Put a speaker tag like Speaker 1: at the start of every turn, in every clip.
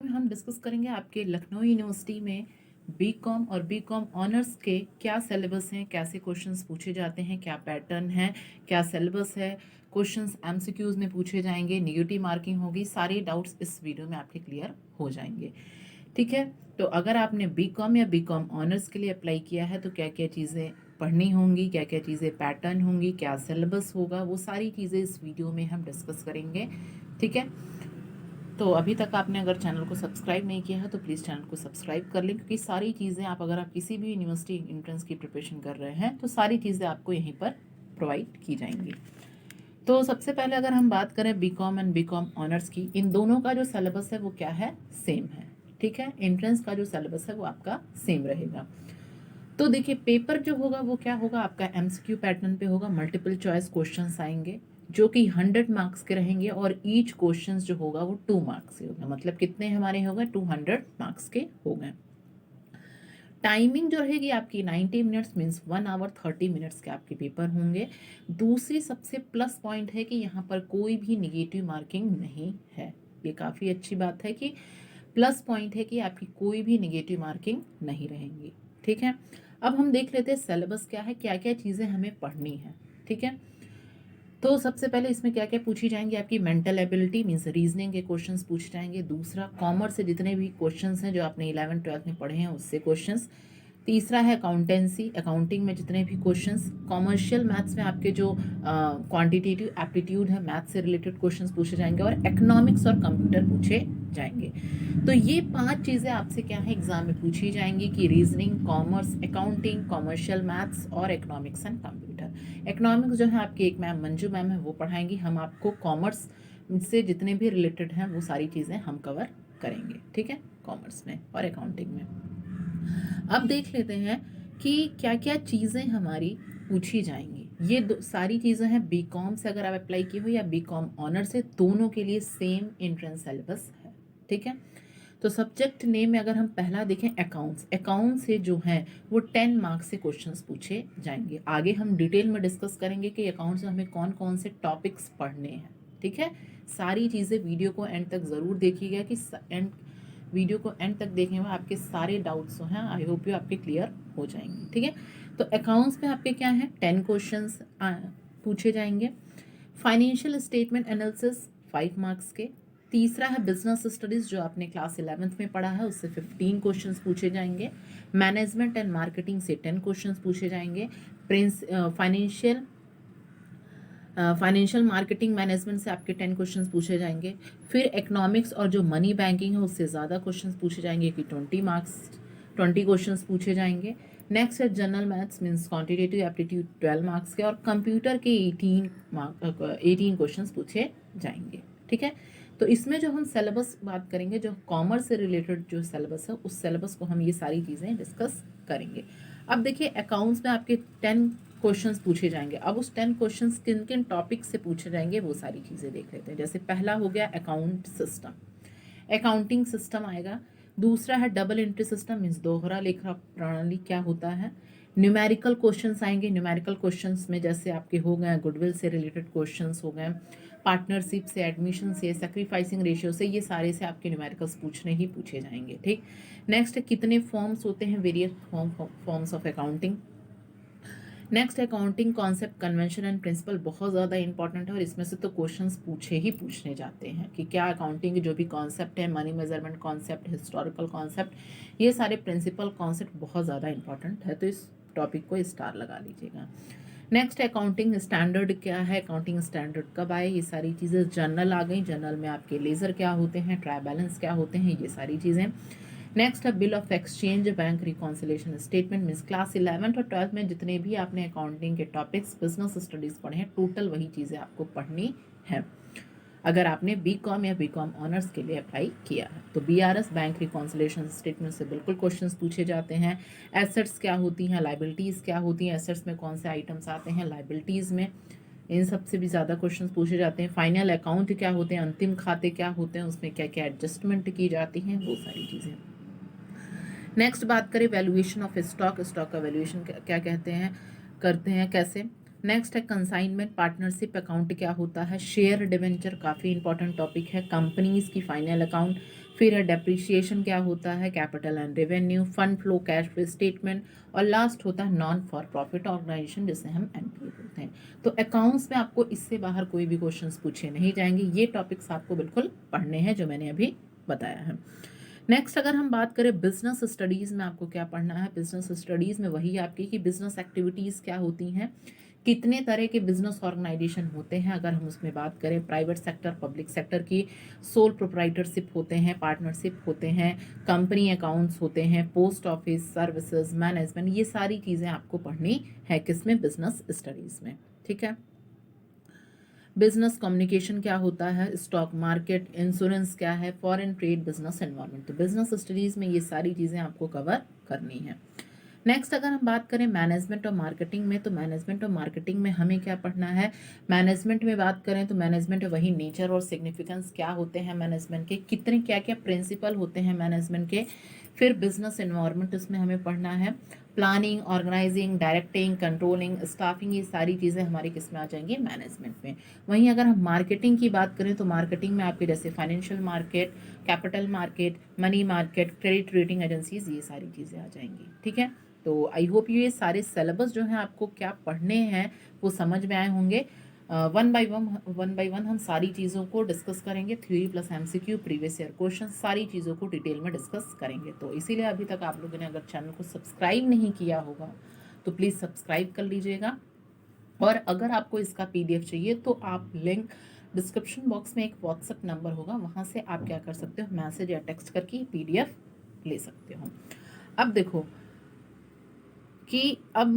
Speaker 1: हम डिस्कस करेंगे आपके लखनऊ यूनिवर्सिटी में बीकॉम और बीकॉम ऑनर्स के क्या सिलेबस हैं, कैसे क्वेश्चंस पूछे जाते हैं, क्या पैटर्न है, क्या सिलेबस है, क्वेश्चंस एमसीक्यूज में पूछे जाएंगे, नेगेटिव मार्किंग होगी, सारे डाउट्स इस वीडियो में आपके क्लियर हो जाएंगे। ठीक है, तो अगर आपने बीकॉम या बीकॉम ऑनर्स के लिए अप्लाई किया है तो क्या क्या चीज़ें पढ़नी होंगी, क्या क्या चीज़ें पैटर्न होंगी, क्या सिलेबस होगा, वो सारी चीज़ें इस वीडियो में हम डिस्कस करेंगे। ठीक है, तो अभी तक आपने अगर चैनल को सब्सक्राइब नहीं किया है तो प्लीज़ चैनल को सब्सक्राइब कर लें, क्योंकि सारी चीज़ें अगर आप किसी भी यूनिवर्सिटी एंट्रेंस की प्रिपरेशन कर रहे हैं तो सारी चीज़ें आपको यहीं पर प्रोवाइड की जाएंगी। तो सबसे पहले अगर हम बात करें बीकॉम एंड बीकॉम ऑनर्स की, इन दोनों का जो सिलेबस है वो क्या है, सेम है। ठीक है, एंट्रेंस का जो सिलेबस है वो आपका सेम रहेगा। तो देखिए, पेपर जो होगा वो क्या होगा, आपका एमसीक्यू पैटर्न पे होगा, मल्टीपल चॉइस क्वेश्चंस आएंगे जो कि 100 मार्क्स के रहेंगे और ईच क्वेश्चन जो होगा वो 2 मार्क्स से होगा। मतलब कितने हमारे होगा, 200 मार्क्स के हो गए। टाइमिंग जो रहेगी आपकी 90 मिनट्स, मीन्स 1 आवर 30 मिनट्स के आपके पेपर होंगे। दूसरी सबसे प्लस पॉइंट है कि यहाँ पर कोई भी निगेटिव मार्किंग नहीं है। ये काफ़ी अच्छी बात है कि प्लस पॉइंट है कि आपकी कोई भी निगेटिव मार्किंग नहीं रहेंगी। ठीक है, अब हम देख लेते हैं सिलेबस क्या है, क्या क्या चीज़ें हमें पढ़नी है। ठीक है, तो सबसे पहले इसमें क्या क्या पूछी जाएंगी, आपकी मेंटल एबिलिटी मीन्स रीजनिंग के क्वेश्चंस पूछे जाएंगे। दूसरा, कॉमर्स से जितने भी क्वेश्चंस हैं जो आपने 11th-12th में पढ़े हैं उससे क्वेश्चंस। तीसरा है अकाउंटेंसी, अकाउंटिंग में जितने भी क्वेश्चंस। कॉमर्शियल मैथ्स में आपके जो क्वांटिटेटिव एप्टीट्यूड है, मैथ्स से रिलेटेड क्वेश्चंस पूछे जाएंगे। और इकोनॉमिक्स और कंप्यूटर पूछे जाएंगे। तो ये 5 चीज़ें आपसे क्या है, एग्जाम में पूछी जाएंगी कि reasoning, commerce, accounting, commercial maths और इकोनॉमिक्स एंड कंप्यूटर। इकोनॉमिक्स जो है आपकी एक मैम मंजू मैम है वो पढ़ाएंगी। हम आपको कॉमर्स से जितने भी रिलेटेड हैं वो सारी चीज़ें हम कवर करेंगे। ठीक है, कॉमर्स में और अकाउंटिंग में। अब देख लेते हैं कि क्या क्या चीज़ें हमारी पूछी जाएंगी। ये सारी चीज़ें हैं बीकॉम से अगर आप अप्लाई की हो या बीकॉम ऑनर से, दोनों के लिए सेम एंट्रेंस सिलेबस है। ठीक है, तो सब्जेक्ट नेम में अगर हम पहला देखें अकाउंट्स, अकाउंट से जो है वो 10 मार्क्स से क्वेश्चंस पूछे जाएंगे। आगे हम डिटेल में डिस्कस करेंगे कि अकाउंट्स में हमें कौन कौन से टॉपिक्स पढ़ने हैं। ठीक है, सारी चीज़ें वीडियो को एंड तक ज़रूर देखिएगा कि एंड वीडियो को एंड तक देखने में आपके सारे डाउट्स जो हैं आई होप यू आपके क्लियर हो जाएंगे। ठीक है, तो अकाउंट्स में आपके क्या है, 10 क्वेश्चंस पूछे जाएंगे। फाइनेंशियल स्टेटमेंट एनालिसिस 5 मार्क्स के। तीसरा है बिजनेस स्टडीज, जो आपने क्लास 11th में पढ़ा है उससे 15 क्वेश्चंस पूछे जाएंगे। मैनेजमेंट एंड मार्केटिंग से 10 क्वेश्चंस पूछे जाएंगे। फाइनेंशियल मार्केटिंग मैनेजमेंट से आपके 10 क्वेश्चंस पूछे जाएंगे। फिर इकोनॉमिक्स और जो मनी बैंकिंग है उससे ज़्यादा क्वेश्चंस पूछे जाएंगे कि 20 क्वेश्चंस पूछे जाएंगे। नेक्स्ट है general maths means quantitative aptitude 12 marks के, और कंप्यूटर के 18 क्वेश्चंस पूछे जाएंगे। ठीक है, तो इसमें जो हम सिलेबस बात करेंगे, जो कॉमर्स से रिलेटेड जो सिलेबस है उस सिलेबस को हम ये सारी चीज़ें डिस्कस करेंगे। अब देखिए, अकाउंट्स में आपके 10 क्वेश्चंस पूछे जाएंगे। अब उस 10 क्वेश्चंस किन किन टॉपिक से पूछे जाएंगे वो सारी चीज़ें देख लेते हैं। जैसे पहला हो गया अकाउंट सिस्टम, अकाउंटिंग सिस्टम आएगा। दूसरा है डबल एंट्री सिस्टम मीन्स दोहरा लेखा प्रणाली क्या होता है। न्यूमेरिकल क्वेश्चंस आएंगे। न्यूमेरिकल क्वेश्चंस में जैसे आपके हो गए गुडविल से रिलेटेड क्वेश्चंस हो गए, पार्टनरशिप से, एडमिशन से, सेक्रीफाइसिंग रेशियो से, ये सारे से आपके न्यूमेरिकल्स पूछे जाएंगे। ठीक, नेक्स्ट कितने फॉर्म्स होते हैं, various forms of accounting. Next accounting concept, convention and principle, बहुत ज़्यादा इंपॉर्टेंट है और इसमें से तो क्वेश्चंस पूछने जाते हैं कि क्या अकाउंटिंग के जो भी कॉन्सेप्ट है, money measurement concept, historical concept, ये सारे प्रिंसिपल कॉन्सेप्ट बहुत ज़्यादा इंपॉर्टेंट है, तो इस टॉपिक को स्टार लगा लीजिएगा। नेक्स्ट अकाउंटिंग स्टैंडर्ड क्या है, अकाउंटिंग स्टैंडर्ड कब आए, ये सारी चीज़ें। जर्नल आ गई, जर्नल में आपके लेज़र क्या होते हैं, ट्राई बैलेंस क्या होते हैं, ये सारी चीज़ें। नेक्स्ट है bill of exchange, bank reconciliation statement means class 11th और 12th में जितने भी आपने अकाउंटिंग के टॉपिक्स, बिजनेस स्टडीज पढ़े हैं, टोटल वही चीज़ें आपको पढ़नी है अगर आपने बीकॉम या बीकॉम ऑनर्स के लिए अप्लाई किया है। तो बीआरएस, बैंक रिकॉन्सिलेशन स्टेटमेंट से बिल्कुल क्वेश्चंस पूछे जाते हैं। एसेट्स क्या होती हैं, लाइबिलिटीज़ क्या होती हैं, एसेट्स में कौन से आइटम्स आते हैं, लाइबिलिटीज़ में इन सब से भी ज़्यादा क्वेश्चंस पूछे जाते हैं। फाइनल अकाउंट क्या होते हैं, अंतिम खाते क्या होते हैं, उसमें क्या क्या एडजस्टमेंट की जाती हैं, वो सारी चीज़ें। नेक्स्ट बात करें वैल्यूएशन ऑफ स्टॉक, स्टॉक का वैल्यूएशन क्या कहते हैं, करते हैं कैसे। नेक्स्ट है कंसाइनमेंट, पार्टनरशिप अकाउंट क्या होता है, शेयर डिवेंचर काफ़ी इंपॉर्टेंट टॉपिक है, कंपनीज की फाइनल अकाउंट, फिर है डेप्रिसिएशन क्या होता है, capital and revenue, fund flow, cash flow statement, और लास्ट होता है नॉन फॉर प्रॉफिट ऑर्गेनाइजेशन जिसे हम एनपीओ बोलते हैं। तो अकाउंट्स में आपको इससे बाहर कोई भी क्वेश्चंस पूछे नहीं जाएंगे, ये टॉपिक्स आपको बिल्कुल पढ़ने हैं जो मैंने अभी बताया है। नेक्स्ट अगर हम बात करें बिजनेस स्टडीज़ में आपको क्या पढ़ना है, बिजनेस स्टडीज़ में वही आपकी कि बिजनेस एक्टिविटीज़ क्या होती हैं, कितने तरह के बिजनेस ऑर्गेनाइजेशन होते हैं, अगर हम उसमें बात करें प्राइवेट सेक्टर, पब्लिक सेक्टर की, सोल प्रोप्राइटरशिप होते हैं, पार्टनरशिप होते हैं, कंपनी अकाउंट्स होते हैं, पोस्ट ऑफिस, सर्विसेज, मैनेजमेंट, ये सारी चीज़ें आपको पढ़नी है किसमें, बिजनेस स्टडीज़ में। ठीक है। बिजनेस कम्युनिकेशन क्या होता है, स्टॉक मार्केट, इंश्योरेंस क्या है, फॉरेन ट्रेड, बिजनेस एनवायरनमेंट। तो बिजनेस स्टडीज़ में ये सारी चीज़ें आपको कवर करनी है। नेक्स्ट अगर हम बात करें मैनेजमेंट और मार्केटिंग में, तो मैनेजमेंट और मार्केटिंग में हमें क्या पढ़ना है, मैनेजमेंट में बात करें तो मैनेजमेंट वही नेचर और सिग्निफिकेंस क्या होते हैं मैनेजमेंट के, कितने क्या क्या प्रिंसिपल होते हैं मैनेजमेंट के। फिर बिजनेस एनवायरनमेंट, उसमें हमें पढ़ना है planning, organising, directing, controlling, staffing, ये सारी चीज़ें हमारी किस में आ जाएंगी, मैनेजमेंट में। वहीं अगर हम मार्केटिंग की बात करें तो मार्केटिंग में आपके जैसे financial market, capital market, money market, credit rating agencies, ये सारी चीज़ें आ जाएंगी। ठीक है। तो आई होप ये सारे सिलेबस जो हैं आपको क्या पढ़ने हैं वो समझ में आए होंगे। वन बाय वन हम सारी चीज़ों को डिस्कस करेंगे, theory plus MCQ, previous year question, सारी चीज़ों को डिटेल में डिस्कस करेंगे। तो इसीलिए अभी तक आप लोगों ने अगर चैनल को सब्सक्राइब नहीं किया होगा तो प्लीज़ सब्सक्राइब कर लीजिएगा। और अगर आपको इसका पीडीएफ चाहिए तो आप लिंक डिस्क्रिप्शन बॉक्स में एक व्हाट्सएप नंबर होगा, वहाँ से आप क्या कर सकते हो, मैसेज या टेक्स्ट करके पीडीएफ ले सकते हो। अब देखो कि अब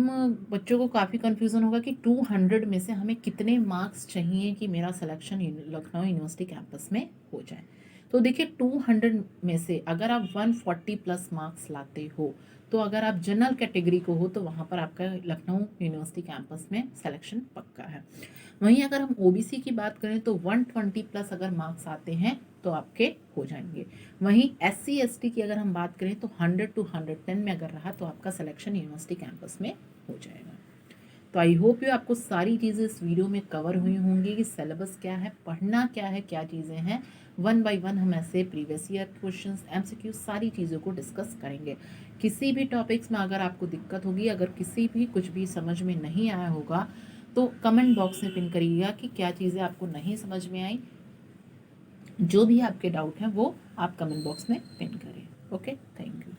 Speaker 1: बच्चों को काफ़ी कन्फ्यूज़न होगा कि 200 में से हमें कितने मार्क्स चाहिए कि मेरा सिलेक्शन लखनऊ यूनिवर्सिटी कैंपस में हो जाए। तो देखिए 200 में से अगर आप 140 प्लस मार्क्स लाते हो तो अगर आप जनरल कैटेगरी को हो तो वहाँ पर आपका लखनऊ यूनिवर्सिटी कैंपस में सिलेक्शन पक्का है। वहीं अगर हम ओबीसी की बात करें तो 120 प्लस अगर मार्क्स आते हैं तो आपके हो जाएंगे। वहीं एससी एसटी की अगर हम बात करें तो 100 to 110 में अगर रहा तो आपका सिलेक्शन यूनिवर्सिटी कैंपस में हो जाएगा। तो आई होप यू आपको सारी चीज़ें इस वीडियो में कवर हुई होंगी कि सिलेबस क्या है, पढ़ना क्या है, क्या चीज़ें हैं। वन बाय वन हम ऐसे प्रीवियस ईयर क्वेश्चंस, एमसीक्यू, सारी चीज़ों को डिस्कस करेंगे। किसी भी टॉपिक्स में अगर आपको दिक्कत होगी, अगर किसी भी कुछ भी समझ में नहीं आया होगा तो कमेंट बॉक्स में पिन करिएगा कि क्या चीज़ें आपको नहीं समझ में आई। जो भी आपके डाउट हैं वो आप कमेंट बॉक्स में पिन करें। Okay, thank you.